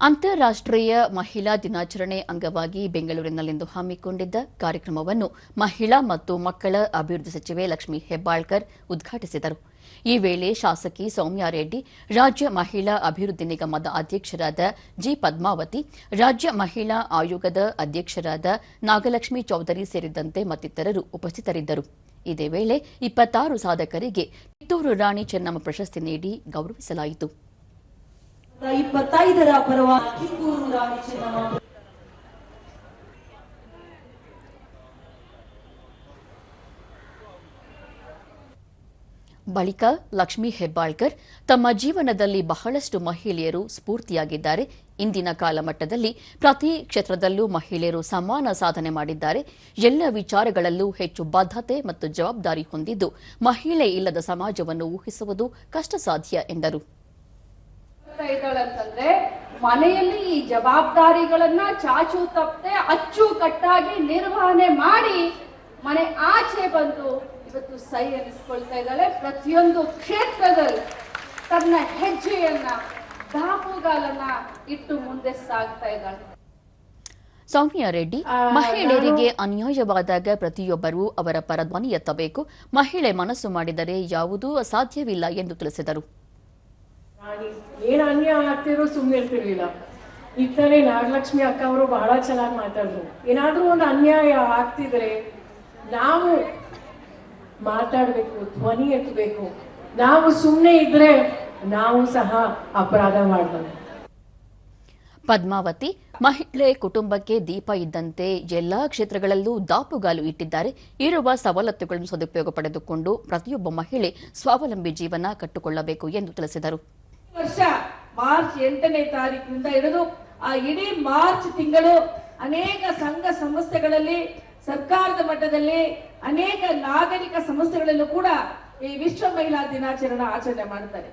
ಅಂತಾರಾಷ್ಟ್ರೀಯ ಮಹಿಳಾ ದಿನಾಚರಣೆ ಅಂಗವಾಗಿ ಬೆಂಗಳೂರಿನಲ್ಲಿಂದು ಹಮ್ಮಿಕೊಂಡಿದ್ದ ಕಾರ್ಯಕ್ರಮವನ್ನು ಮಹಿಳಾ ಮತ್ತು ಮಕ್ಕಳ ಅಭಿವೃದ್ಧಿ ಸಚಿವೆ ಲಕ್ಷ್ಮೀ ಹೆಬ್ಬಾಳ್ಕರ್ ಉದ್ಘಾಟಿಸಿದರು. ಈ ವೇಳೆ ಶಾಸಕಿ ಸೌಮ್ಯಾ ರೆಡ್ಡಿ, ರಾಜ್ಯ ಮಹಿಳಾ ಅಭಿವೃದ್ಧಿ ನಿಗಮದ ಅಧ್ಯಕ್ಷರಾದ ಜಿ ಪದ್ಮಾವತಿ, ರಾಜ್ಯ ಮಹಿಳಾ ಆಯೋಗದ ಅಧ್ಯಕ್ಷರಾದ ನಾಗಲಕ್ಷ್ಮಿ ಚೌಧರಿ ಸೇರಿದಂತೆ ಮತ್ತಿತರರು ಉಪಸ್ಥಿತರಿದ್ದರು. ಇದೇ ವೇಳೆ 26 ಸಾಧಕರಿಗೆ ಕಿತ್ತೂರು ರಾಣಿ ಚೆನ್ನಮ್ಮ ಪ್ರಶಸ್ತಿ ನೀಡಿ ಗೌರವಿಸಲಾಯಿತು. 25ರ ಪರವಾಗಿ ಕಿತ್ತೂರು ರಾಣಿ ಚೆನ್ನಮ್ಮ ಬಳಿಕ ಲಕ್ಷ್ಮೀ ಹೆಬ್ಬಾಳ್ಕರ್ ತಮ್ಮ ಜೀವನದಲ್ಲಿ ಬಹಳಷ್ಟು ಮಹಿಳೆಯರು ಸ್ಫೂರ್ತಿಯಾಗಿದ್ದಾರೆ. ಇಂದಿನ ಕಾಲಮಟ್ಟದಲ್ಲಿ ಪ್ರತಿ ಕ್ಷೇತ್ರದಲ್ಲೂ ಮಹಿಳೆಯರು ಸಮಾನ ಸಾಧನೆ ಮಾಡಿದ್ದಾರೆ. ಎಲ್ಲ ವಿಚಾರಗಳಲ್ಲೂ ಹೆಚ್ಚು ಬದ್ಧತೆ ಮತ್ತು ಜವಾಬ್ದಾರಿ ಹೊಂದಿದ್ದು ಮಹಿಳೆ ಇಲ್ಲದ ಸಮಾಜವನ್ನು ಊಹಿಸುವುದು ಕಷ್ಟ ಸಾಧ್ಯ ಎಂದರು. ಮನೆಯಲ್ಲಿ ಈ ಜವಾಬ್ದಾರಿಗಳನ್ನ ಚಾಚು ತಪ್ಪದೆ ಅಚ್ಚುಕಟ್ಟಾಗಿ ನಿರ್ವಹಣೆ ಮಾಡಿ ಮನೆ ಆಚೆ ಬಂದು ಇವತ್ತು ಸೈ ಅನಿಸ್ಕೊಳ್ತಾ ಇದ್ದಾಳೆ. ಪ್ರತಿಯೊಂದು ಕ್ಷೇತ್ರದಲ್ಲಿ ತನ್ನ ಹೆಜ್ಜೆಯನ್ನ ದಾಪುಗಾಲನ್ನ ಇಟ್ಟು ಮುಂದೆ ಸಾಗ್ತಾ ಇದ್ದಾಳೆ. ಸೌಮ್ಯಾ ರೆಡ್ಡಿ, ಮಹಿಳೆಯರಿಗೆ ಅನ್ಯಾಯವಾದಾಗ ಪ್ರತಿಯೊಬ್ಬರೂ ಅವರ ಪರ ಧ್ವನಿ ಎತ್ತಬೇಕು. ಮಹಿಳೆ ಮನಸ್ಸು ಮಾಡಿದರೆ ಯಾವುದೂ ಅಸಾಧ್ಯವಿಲ್ಲ ಎಂದು ತಿಳಿಸಿದರು. ಏನ್ ಅನ್ಯಾಯ ಆಗ್ತಿರೋ ಸುಮ್ಮನೆ ಇರ್ತಿರ್ಲಿಲ್ಲ. ಈಗ ತಾನೇ ನಾಗಲಕ್ಷ್ಮಿ ಅಕ್ಕ ಅವರು ಬಹಳ ಚೆನ್ನಾಗಿ ಮಾತಾಡಿದ್ರು. ಏನಾದ್ರೂ ಒಂದು ಅನ್ಯಾಯ ಆಗ್ತಿದ್ರೆ ನಾವು ಮಾತಾಡ್ಬೇಕು, ಧ್ವನಿ ಎತ್ತಬೇಕು. ನಾವು ಸುಮ್ಮನೆ ಇದ್ರೆ ನಾವು ಸಹ ಅಪರಾಧ ಮಾಡಬಹುದು. ಪದ್ಮಾವತಿ, ಮಹಿಳೆ ಕುಟುಂಬಕ್ಕೆ ದೀಪ ಇದ್ದಂತೆ ಎಲ್ಲಾ ಕ್ಷೇತ್ರಗಳಲ್ಲೂ ದಾಪುಗಾಲು ಇಟ್ಟಿದ್ದಾರೆ. ಇರುವ ಸವಲತ್ತುಗಳನ್ನು ಸದುಪಯೋಗ ಪಡೆದುಕೊಂಡು ಪ್ರತಿಯೊಬ್ಬ ಮಹಿಳೆ ಸ್ವಾವಲಂಬಿ ಜೀವನ ಕಟ್ಟಿಕೊಳ್ಳಬೇಕು ಎಂದು ತಿಳಿಸಿದರು. ವರ್ಷ ಮಾರ್ಚ್ 8ನೇ ತಾರೀಕಿನಿಂದ ಹಿಡಿದು ಆ ಇಡೀ ಮಾರ್ಚ್ ತಿಂಗಳು ಅನೇಕ ಸಂಘ ಸಂಸ್ಥೆಗಳಲ್ಲಿ, ಸರ್ಕಾರದ ಮಟ್ಟದಲ್ಲಿ, ಅನೇಕ ನಾಗರಿಕ ಸಂಸ್ಥೆಗಳಲ್ಲೂ ಕೂಡ ಈ ವಿಶ್ವ ಮಹಿಳಾ ದಿನಾಚರಣೆ ಆಚರಣೆ ಮಾಡ್ತಾರೆ.